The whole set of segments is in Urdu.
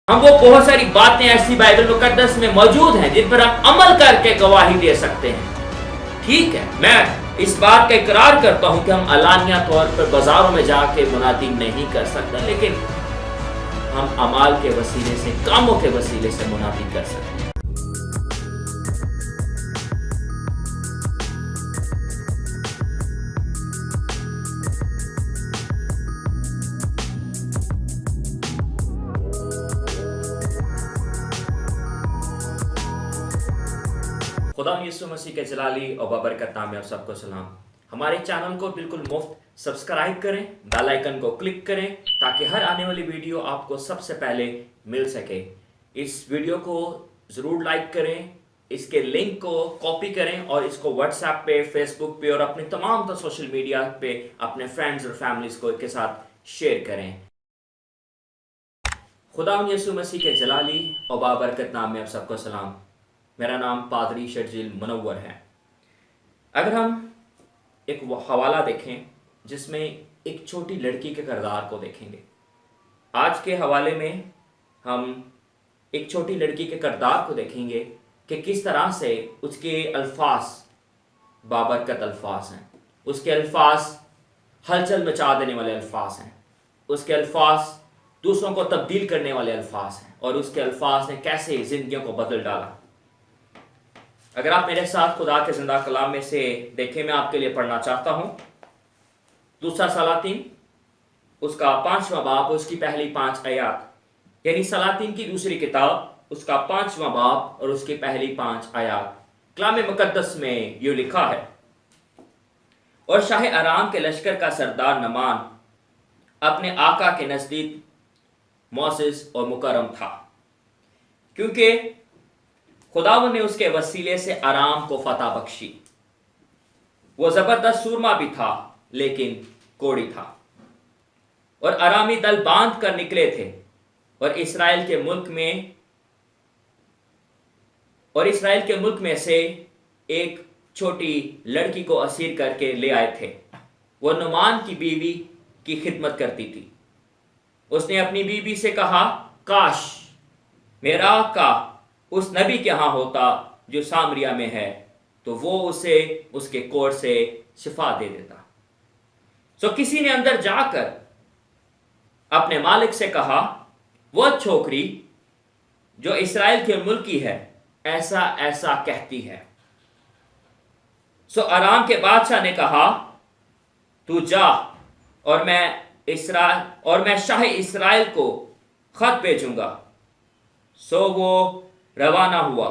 ہم وہ بہت ساری باتیں ایسی بائبل مقدس میں موجود ہیں جن پر ہم عمل کر کے گواہی دے سکتے ہیں. ٹھیک ہے، میں اس بات کا اقرار کرتا ہوں کہ ہم علانیہ طور پر بازاروں میں جا کے منادی نہیں کر سکتے، لیکن ہم اعمال کے وسیلے سے، کاموں کے وسیلے سے منادی کر سکتے ہیں. خدا یسوع مسیح کے جلالی اور بابرکت نام میں آپ سب کو سلام. ہمارے چینل کو بالکل مفت سبسکرائب کریں، بیل آئیکن کو کلک کریں تاکہ ہر آنے والی ویڈیو آپ کو سب سے پہلے مل سکے. اس ویڈیو کو ضرور لائک کریں، اس کے لنک کو کاپی کریں اور اس کو واٹس ایپ پہ، فیس بک پہ اور اپنے تمام سوشل میڈیا پہ اپنے فرینڈز اور فیملیز کو کے ساتھ شیئر کریں. خدا یسوع مسیح کے جلالی اور بابرکت نام میں آپ سب کو سلام. میرا نام پادری شرجیل منور ہے. اگر ہم ایک حوالہ دیکھیں جس میں ایک چھوٹی لڑکی کے کردار کو دیکھیں گے. آج کے حوالے میں ہم ایک چھوٹی لڑکی کے کردار کو دیکھیں گے کہ کس طرح سے اس کے الفاظ بابرکت الفاظ ہیں. اس کے الفاظ ہلچل مچا دینے والے الفاظ ہیں. اس کے الفاظ دوسروں کو تبدیل کرنے والے الفاظ ہیں، اور اس کے الفاظ نے کیسے زندگیوں کو بدل ڈالا. اگر آپ میرے ساتھ خدا کے زندہ کلام میں سے دیکھیں، میں آپ کے لیے پڑھنا چاہتا ہوں دوسرا سلاطین اس کا 5واں باب، اس کی پہلی 5 آیات، یعنی سلاطین کی دوسری کتاب اس کا 5واں باب اور اس کی پہلی 5 آیات. کلام مقدس میں یہ لکھا ہے: اور شاہ ارام کے لشکر کا سردار نعمان اپنے آقا کے نزدیک معزز اور مکرم تھا، کیونکہ خداوند نے اس کے وسیلے سے ارام کو فتح بخشی. وہ زبردست سورما بھی تھا لیکن کوڑی تھا، اور ارامی دل باندھ کر نکلے تھے اور اسرائیل کے ملک میں سے ایک چھوٹی لڑکی کو اسیر کر کے لے آئے تھے. وہ نعمان کی بیوی کی خدمت کرتی تھی. اس نے اپنی بیوی سے کہا: کاش میرا آقا اس نبی کے ہاں ہوتا جو سامریا میں ہے، تو وہ اسے اس کے کوڑ سے شفا دے دیتا. سو کسی نے اندر جا کر اپنے مالک سے کہا: وہ چھوکری جو اسرائیل کے ملک کی ہے ایسا ایسا کہتی ہے. سو ارام کے بادشاہ نے کہا: تو جا اور میں شاہ اسرائیل کو خط بھیجوں گا. سو وہ روانہ ہوا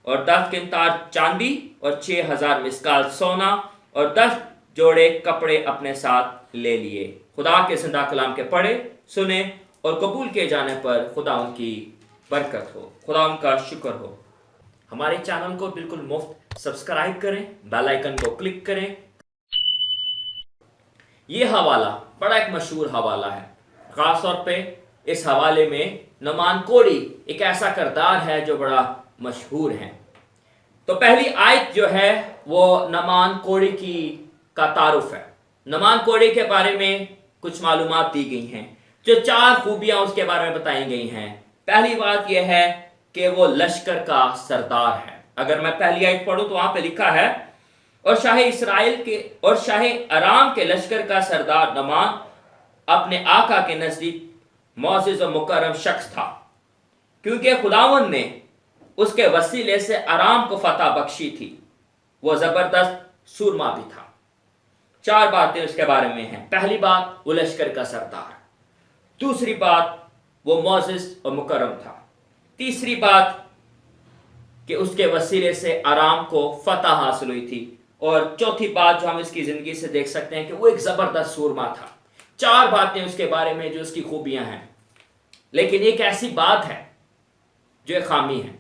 اور 10 قنطار چاندی اور 6000 مسکال سونا اور 10 جوڑے کپڑے اپنے ساتھ لے لیے. خدا کے زندہ کلام کے پڑھے، سنے اور قبول کیے جانے پر خدا ان کی برکت ہو، خدا ان کا شکر ہو. ہمارے چینل کو بالکل مفت سبسکرائب کریں، بیل آئیکن کو کلک کریں. یہ حوالہ بڑا ایک مشہور حوالہ ہے. خاص طور پہ اس حوالے میں نعمان کوڑی ایک ایسا کردار ہے جو بڑا مشہور ہے. تو پہلی آیت جو ہے وہ نعمان کوڑی کا تعارف ہے. نعمان کوڑی کے بارے میں کچھ معلومات دی گئی ہیں، جو 4 خوبیاں اس کے بارے میں بتائی گئی ہیں. پہلی بات یہ ہے کہ وہ لشکر کا سردار ہے. اگر میں پہلی آیت پڑھوں تو وہاں پہ لکھا ہے: اور شاہ ارام کے لشکر کا سردار نعمان اپنے آقا کے نزدیک معزز و مکرم شخص تھا، کیونکہ خداوند نے اس کے وسیلے سے ارام کو فتح بخشی تھی. وہ زبردست سورما بھی تھا. 4 باتیں اس کے بارے میں ہیں. پہلی بات، وہ لشکر کا سردار. دوسری بات، وہ معزز اور مکرم تھا. تیسری بات کہ اس کے وسیلے سے ارام کو فتح حاصل ہوئی تھی. اور چوتھی بات جو ہم اس کی زندگی سے دیکھ سکتے ہیں کہ وہ ایک زبردست سورما تھا. 4 باتیں اس کے بارے میں جو اس کی خوبیاں ہیں. لیکن ایک ایسی بات ہے جو ایک خامی ہے،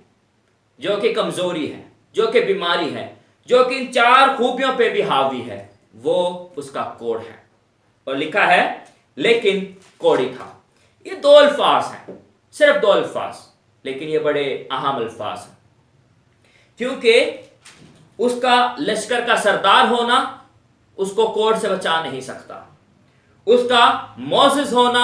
جو کہ کمزوری ہے، جو کہ بیماری ہے، جو کہ ان 4 خوبیوں پہ بھی حاوی ہے. وہ اس کا کوڑ ہے. اور لکھا ہے لیکن کوڑی تھا. یہ 2 الفاظ ہیں، صرف 2 الفاظ، لیکن یہ بڑے اہم الفاظ ہیں، کیونکہ اس کا لشکر کا سردار ہونا اس کو کوڑ سے بچا نہیں سکتا. اس کا معزز ہونا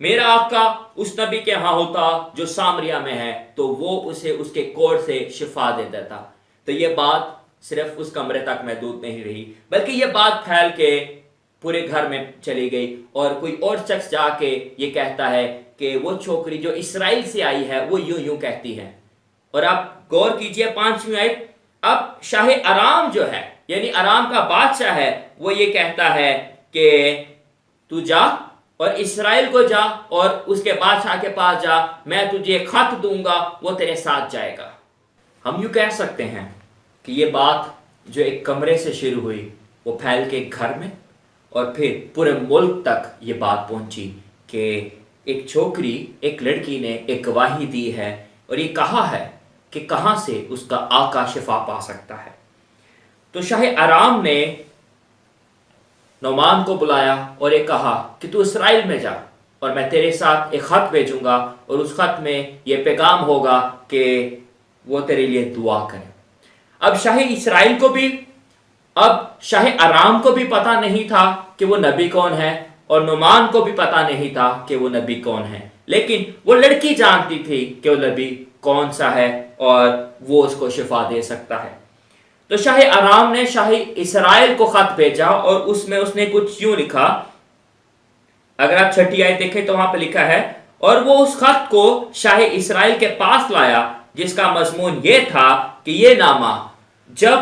میرا آقا اس نبی کے ہاں ہوتا جو سامریا میں ہے تو وہ اسے اس کے کوڑ سے شفا دے دیتا. تو یہ بات صرف اس کمرے تک محدود نہیں رہی بلکہ یہ بات پھیل کے پورے گھر میں چلی گئی اور کوئی اور شخص جا کے یہ کہتا ہے کہ وہ چھوکری جو اسرائیل سے آئی ہے وہ یوں یوں کہتی ہے. اور آپ غور کیجئے 5ویں آیت. اب شاہ ارام جو ہے یعنی ارام کا بادشاہ ہے وہ یہ کہتا ہے کہ تو جا اور اسرائیل کو جا اور اس کے بادشاہ کے پاس جا, میں تجھے خط دوں گا, وہ تیرے ساتھ جائے گا. ہم یوں کہہ سکتے ہیں کہ یہ بات جو ایک کمرے سے شروع ہوئی وہ پھیل کے گھر میں اور پھر پورے ملک تک یہ بات پہنچی کہ ایک چھوکری ایک لڑکی نے ایک گواہی دی ہے اور یہ کہا ہے کہ کہاں سے اس کا آقا شفا پا سکتا ہے. تو شاہ ارام نے نعمان کو بلایا اور یہ کہا کہ تو اسرائیل میں جا اور میں تیرے ساتھ ایک خط بھیجوں گا اور اس خط میں یہ پیغام ہوگا کہ وہ تیرے لیے دعا کرے. اب شاہ اسرائیل کو بھی اب شاہ ارام کو بھی پتہ نہیں تھا کہ وہ نبی کون ہے اور نعمان کو بھی پتہ نہیں تھا کہ وہ نبی کون ہے, لیکن وہ لڑکی جانتی تھی کہ وہ نبی کون سا ہے اور وہ اس کو شفا دے سکتا ہے. تو شاہ ارام نے شاہ اسرائیل کو خط بھیجا اور اس میں اس نے کچھ یوں لکھا. اگر آپ 6 آیت دیکھیں تو وہاں پہ لکھا ہے اور وہ اس خط کو شاہ اسرائیل کے پاس لایا جس کا مضمون یہ تھا کہ یہ نامہ جب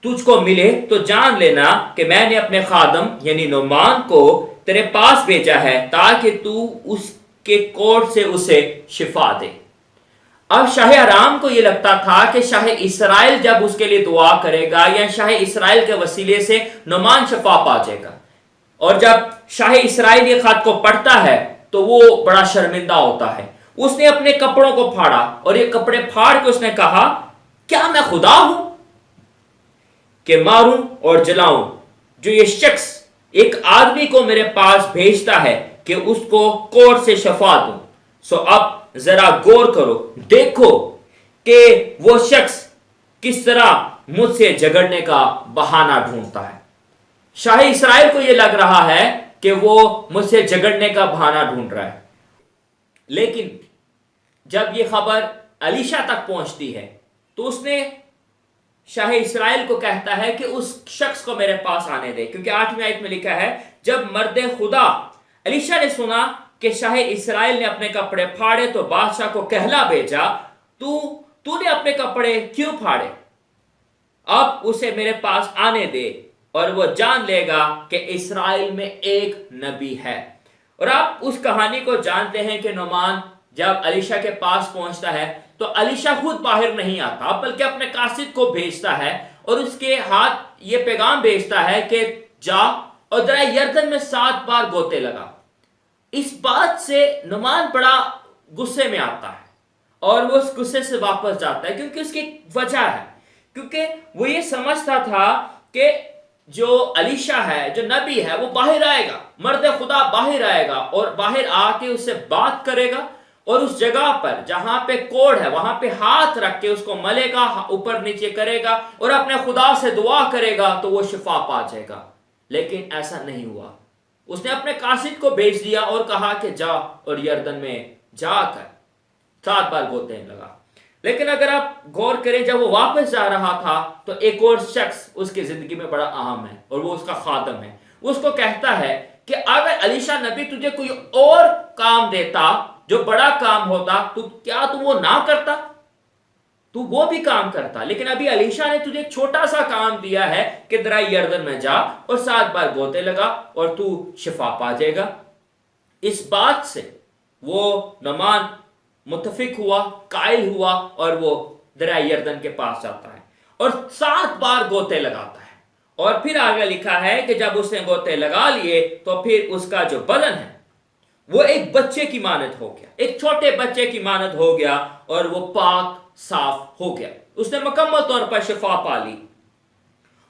تجھ کو ملے تو جان لینا کہ میں نے اپنے خادم یعنی نعمان کو تیرے پاس بھیجا ہے تاکہ تو اس کے کوڑ سے اسے شفا دے. اب شاہ ارام کو یہ لگتا تھا کہ شاہ اسرائیل جب اس کے لیے دعا کرے گا یا شاہ اسرائیل کے وسیلے سے نعمان شفا پا جائے گا. اور جب شاہ اسرائیل یہ خط کو پڑھتا ہے تو وہ بڑا شرمندہ ہوتا ہے. اس نے اپنے کپڑوں کو پھاڑا اور یہ کپڑے پھاڑ کے اس نے کہا کیا میں خدا ہوں کہ ماروں اور جلاؤں جو یہ شخص ایک آدمی کو میرے پاس بھیجتا ہے کہ اس کو کوڑ سے شفا دوں. سو اب ذرا غور کرو, دیکھو کہ وہ شخص کس طرح مجھ سے جھگڑنے کا بہانہ ڈھونڈتا ہے. شاہ اسرائیل کو یہ لگ رہا ہے کہ وہ مجھ سے جھگڑنے کا بہانہ ڈھونڈ رہا ہے, لیکن جب یہ خبر الیشا تک پہنچتی ہے تو اس نے شاہ اسرائیل کو کہتا ہے کہ اس شخص کو میرے پاس آنے دے, کیونکہ 8ویں آیت میں لکھا ہے جب مرد خدا الیشا نے سنا کہ شاہ اسرائیل نے اپنے کپڑے پھاڑے تو بادشاہ کو کہلا بھیجا تو نے اپنے کپڑے کیوں پھاڑے, اب اسے میرے پاس آنے دے اور وہ جان لے گا کہ اسرائیل میں ایک نبی ہے. اور آپ اس کہانی کو جانتے ہیں کہ نعمان جب الیشا کے پاس پہنچتا ہے تو الیشا خود باہر نہیں آتا بلکہ اپنے قاصد کو بھیجتا ہے اور اس کے ہاتھ یہ پیغام بھیجتا ہے کہ جا اور دریا یردن میں 7 بار گوتے لگا. اس بات سے نعمان بڑا غصے میں آتا ہے اور وہ اس غصے سے واپس جاتا ہے کیونکہ اس کی وجہ ہے, کیونکہ وہ یہ سمجھتا تھا کہ جو الیشا ہے جو نبی ہے وہ باہر آئے گا, مرد خدا باہر آئے گا اور باہر آ کے اس سے بات کرے گا اور اس جگہ پر جہاں پہ کوڑ ہے وہاں پہ ہاتھ رکھ کے اس کو ملے گا, اوپر نیچے کرے گا اور اپنے خدا سے دعا کرے گا تو وہ شفا پا جائے گا. لیکن ایسا نہیں ہوا. اس نے اپنے قاصد کو بھیج دیا اور کہا کہ جا اور یردن میں جا کر 7 بار گوتے لگا. لیکن اگر آپ غور کریں جب وہ واپس جا رہا تھا تو ایک اور شخص اس کی زندگی میں بڑا اہم ہے اور وہ اس کا خادم ہے. وہ اس کو کہتا ہے کہ اگر الیشا نبی تجھے کوئی اور کام دیتا جو بڑا کام ہوتا تو کیا تو وہ نہ کرتا, تو وہ بھی کام کرتا, لیکن ابھی الیشا نے تجھے ایک چھوٹا سا کام دیا ہے کہ دریا یردن میں جا اور 7 بار گوتے لگا اور تو شفا پا جائے گا. اس بات سے وہ نعمان متفق ہوا, قائل ہوا اور وہ دریا یردن کے پاس جاتا ہے اور 7 بار گوتے لگاتا ہے. اور پھر آگے لکھا ہے کہ جب اس نے گوتے لگا لیے تو پھر اس کا جو بدن ہے وہ ایک بچے کی مانند ہو گیا, ایک چھوٹے بچے کی مانند ہو گیا اور وہ پاک صاف ہو گیا. اس نے مکمل طور پر شفا پا لی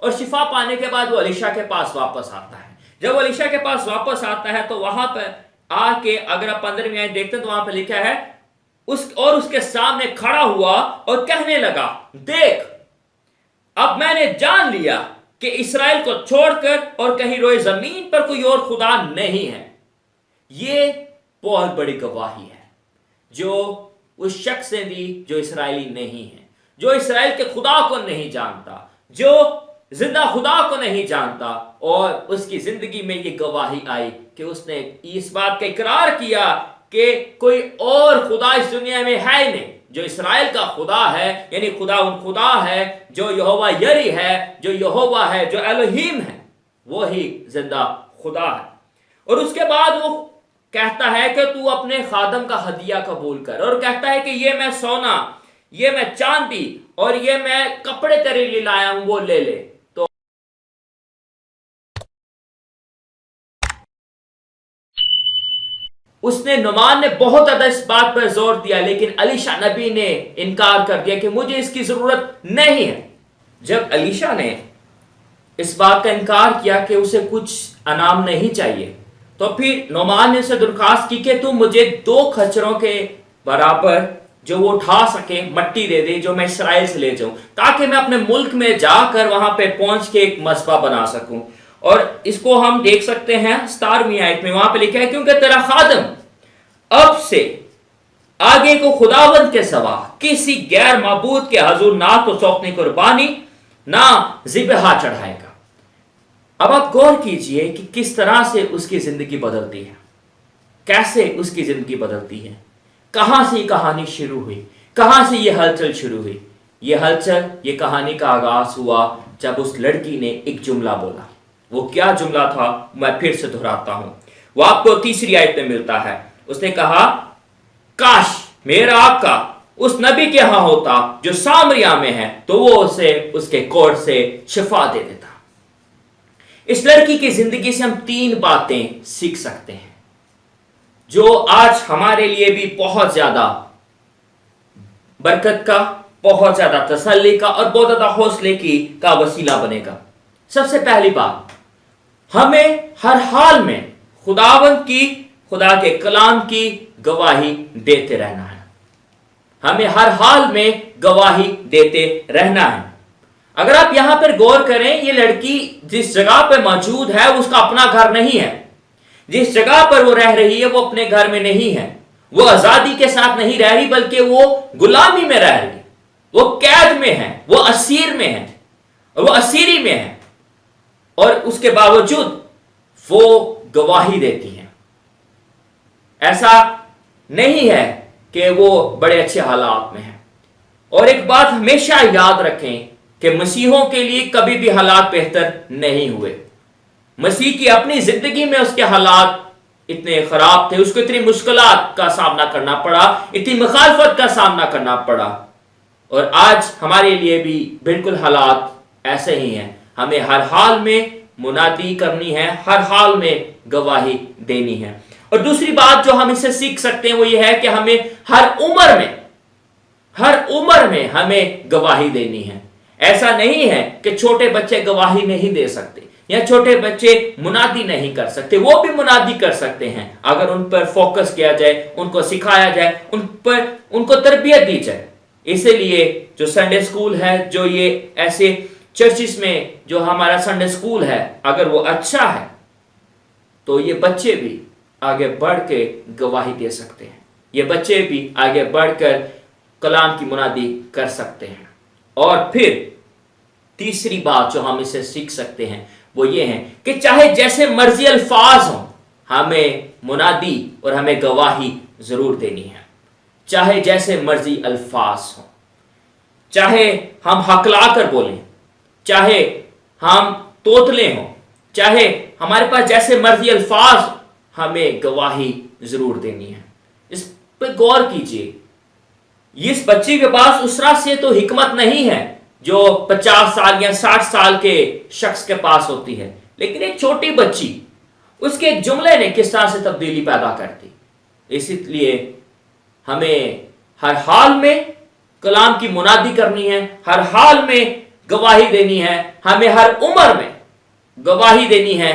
اور شفا پانے کے بعد وہ الیشا کے پاس واپس آتا ہے. جب وہ الیشا کے پاس واپس آتا ہے تو وہاں پر آ کے اگر آپ 15ویں آیت دیکھتے ہیں تو وہاں پہ لکھا ہے اس کے سامنے کھڑا ہوا اور کہنے لگا دیکھ اب میں نے جان لیا کہ اسرائیل کو چھوڑ کر اور کہیں روئے زمین پر کوئی اور خدا نہیں ہے. یہ بہت بڑی گواہی ہے جو اس شخص نے دی جو اسرائیلی نہیں ہے، جو اسرائیل کے خدا کو نہیں جانتا، جو زندہ خدا کو نہیں جانتا، اور اس کی زندگی میں یہ گواہی آئی کہ اس نے اس بات کا اقرار کیا کہ کوئی اور خدا اس دنیا میں ہے ہی نہیں، جو اسرائیل کا خدا ہے، یعنی خدا ان خدا ہے جو یہوہ یری ہے، جو یہوہ ہے، جو الوہیم ہے، وہی زندہ خدا ہے۔ اور اس کے بعد وہ کہتا ہے کہ تو اپنے خادم کا ہدیہ قبول کر، اور کہتا ہے کہ یہ میں سونا، یہ میں چاندی اور یہ میں کپڑے تیرے لیے لایا ہوں، وہ لے لے۔ تو اس نے نعمان نے بہت زیادہ اس بات پر زور دیا، لیکن الیشا نبی نے انکار کر دیا کہ مجھے اس کی ضرورت نہیں ہے۔ جب الیشا نے اس بات کا انکار کیا کہ اسے کچھ انعام نہیں چاہیے، تو پھر نعمان نے اسے درخواست کی کہ تم مجھے 2 کھچروں کے برابر جو وہ اٹھا سکے مٹی دے دے، جو میں اسرائیل سے لے جاؤں، تاکہ میں اپنے ملک میں جا کر وہاں پہ پہنچ کے ایک مذبح بنا سکوں۔ اور اس کو ہم دیکھ سکتے ہیں 17ویں آیت میں، وہاں پہ لکھا ہے کیونکہ تیرا خادم اب سے آگے کو خداوند کے سوا کسی غیر معبود کے حضور نہ تو سوکھنے قربانی نہ ذبیحہ چڑھائے گا۔ اب آپ غور کیجئے کہ کس طرح سے اس کی زندگی بدلتی ہے، کیسے اس کی زندگی بدلتی ہے، کہاں سے یہ کہانی شروع ہوئی، کہاں سے یہ ہلچل شروع ہوئی۔ یہ ہلچل، یہ کہانی کا آغاز ہوا جب اس لڑکی نے ایک جملہ بولا۔ وہ کیا جملہ تھا میں پھر سے دہراتا ہوں، وہ آپ کو 3 آیت میں ملتا ہے۔ اس نے کہا کاش میرا آقا اس نبی کے ہاں ہوتا جو سامریا میں ہے، تو وہ اسے اس کے کوڑ سے شفا دے دیتا۔ اس لڑکی کی زندگی سے ہم 3 باتیں سیکھ سکتے ہیں جو آج ہمارے لیے بھی بہت زیادہ برکت کا، بہت زیادہ تسلی کا اور بہت زیادہ حوصلے کا وسیلہ بنے گا۔ سب سے پہلی بات، ہمیں ہر حال میں خدا کے کلام کی گواہی دیتے رہنا ہے۔ ہمیں ہر حال میں گواہی دیتے رہنا ہے۔ اگر آپ یہاں پر غور کریں، یہ لڑکی جس جگہ پہ موجود ہے اس کا اپنا گھر نہیں ہے، جس جگہ پر وہ رہ رہی ہے وہ اپنے گھر میں نہیں ہے، وہ آزادی کے ساتھ نہیں رہ رہی بلکہ وہ غلامی میں رہ رہی ہے، وہ قید میں ہے، وہ اسیر میں ہے، وہ اسیری میں ہے، اور اس کے باوجود وہ گواہی دیتی ہے۔ ایسا نہیں ہے کہ وہ بڑے اچھے حالات میں ہیں۔ اور ایک بات ہمیشہ یاد رکھیں کہ مسیحوں کے لیے کبھی بھی حالات بہتر نہیں ہوئے۔ مسیح کی اپنی زندگی میں اس کے حالات اتنے خراب تھے، اس کو اتنی مشکلات کا سامنا کرنا پڑا، اتنی مخالفت کا سامنا کرنا پڑا، اور آج ہمارے لیے بھی بالکل حالات ایسے ہی ہیں۔ ہمیں ہر حال میں منادی کرنی ہے، ہر حال میں گواہی دینی ہے۔ اور دوسری بات جو ہم اس سے سیکھ سکتے ہیں وہ یہ ہے کہ ہمیں ہر عمر میں ہمیں گواہی دینی ہے۔ ایسا نہیں ہے کہ چھوٹے بچے گواہی نہیں دے سکتے یا چھوٹے بچے منادی نہیں کر سکتے، وہ بھی منادی کر سکتے ہیں اگر ان پر فوکس کیا جائے، ان کو سکھایا جائے، ان کو تربیت دی جائے۔ اسی لیے جو سنڈے سکول ہے، جو یہ ایسے چرچز میں جو ہمارا سنڈے سکول ہے، اگر وہ اچھا ہے تو یہ بچے بھی آگے بڑھ کے گواہی دے سکتے ہیں، یہ بچے بھی آگے بڑھ کر کلام کی منادی کر سکتے ہیں۔ اور پھر تیسری بات جو ہم اسے سیکھ سکتے ہیں وہ یہ ہے کہ چاہے جیسے مرضی الفاظ ہوں، ہمیں منادی اور ہمیں گواہی ضرور دینی ہے۔ چاہے جیسے مرضی الفاظ ہوں، چاہے ہم ہکلا کر بولیں، چاہے ہم توتلے ہوں، چاہے ہمارے پاس جیسے مرضی الفاظ، ہمیں گواہی ضرور دینی ہے۔ اس پہ غور کیجئے، اس بچی کے پاس اس طرح سے تو حکمت نہیں ہے جو 50 سال یا 60 سال کے شخص کے پاس ہوتی ہے، لیکن ایک چھوٹی بچی، اس کے جملے نے کس طرح سے تبدیلی پیدا کرتی۔ اس لیے ہمیں ہر حال میں کلام کی منادی کرنی ہے، ہر حال میں گواہی دینی ہے، ہمیں ہر عمر میں گواہی دینی ہے،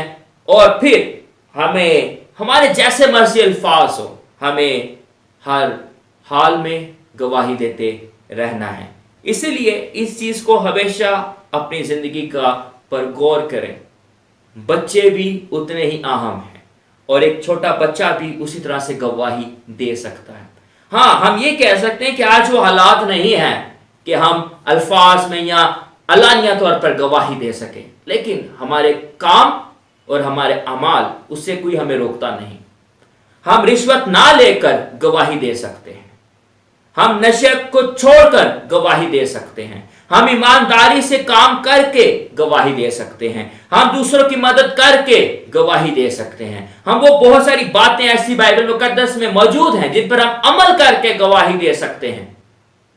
اور پھر ہمیں ہمارے جیسے مرضی الفاظ ہو، ہمیں ہر حال میں گواہی دیتے رہنا ہے۔ اسی لیے اس چیز کو ہمیشہ اپنی زندگی کا پر غور کریں۔ بچے بھی اتنے ہی اہم ہیں، اور ایک چھوٹا بچہ بھی اسی طرح سے گواہی دے سکتا ہے۔ ہاں، ہم یہ کہہ سکتے ہیں کہ آج وہ حالات نہیں ہیں کہ ہم الفاظ میں یا علانیہ طور پر گواہی دے سکیں، لیکن ہمارے کام اور ہمارے اعمال اس سے کوئی ہمیں روکتا نہیں۔ ہم رشوت نہ لے کر گواہی دے سکتے ہیں، ہم نشے کو چھوڑ کر گواہی دے سکتے ہیں، ہم ایمانداری سے کام کر کے گواہی دے سکتے ہیں، ہم دوسروں کی مدد کر کے گواہی دے سکتے ہیں، ہم وہ بہت ساری باتیں ایسی بائبل مقدس میں موجود ہیں جن پر ہم عمل کر کے گواہی دے سکتے ہیں۔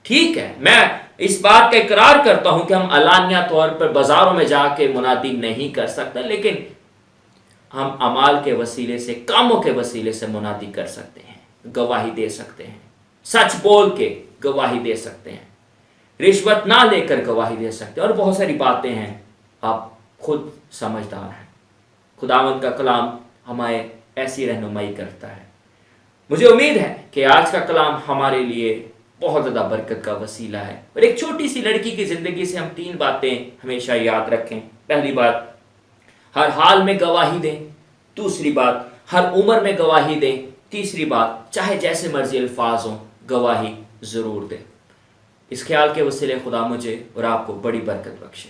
ٹھیک ہے، میں اس بات کا اقرار کرتا ہوں کہ ہم علانیہ طور پر بازاروں میں جا کے منادی نہیں کر سکتے، لیکن ہم اعمال کے وسیلے سے، کاموں کے وسیلے سے منادی کر سکتے ہیں، گواہی دے سکتے ہیں، سچ بول کے گواہی دے سکتے ہیں، رشوت نہ لے کر گواہی دے سکتے ہیں، اور بہت ساری باتیں ہیں۔ آپ خود سمجھدار ہیں۔ خداوند کا کلام ہمیں ایسی رہنمائی کرتا ہے۔ مجھے امید ہے کہ آج کا کلام ہمارے لیے بہت زیادہ برکت کا وسیلہ ہے، اور ایک چھوٹی سی لڑکی کی زندگی سے ہم 3 باتیں ہمیشہ یاد رکھیں۔ پہلی بات، ہر حال میں گواہی دیں۔ دوسری بات، ہر عمر میں گواہی دیں۔ تیسری بات، چاہے جیسے مرضی الفاظ ہوں، گواہی ضرور دیں۔ اس خیال کے وسیلے خدا مجھے اور آپ کو بڑی برکت بخشے۔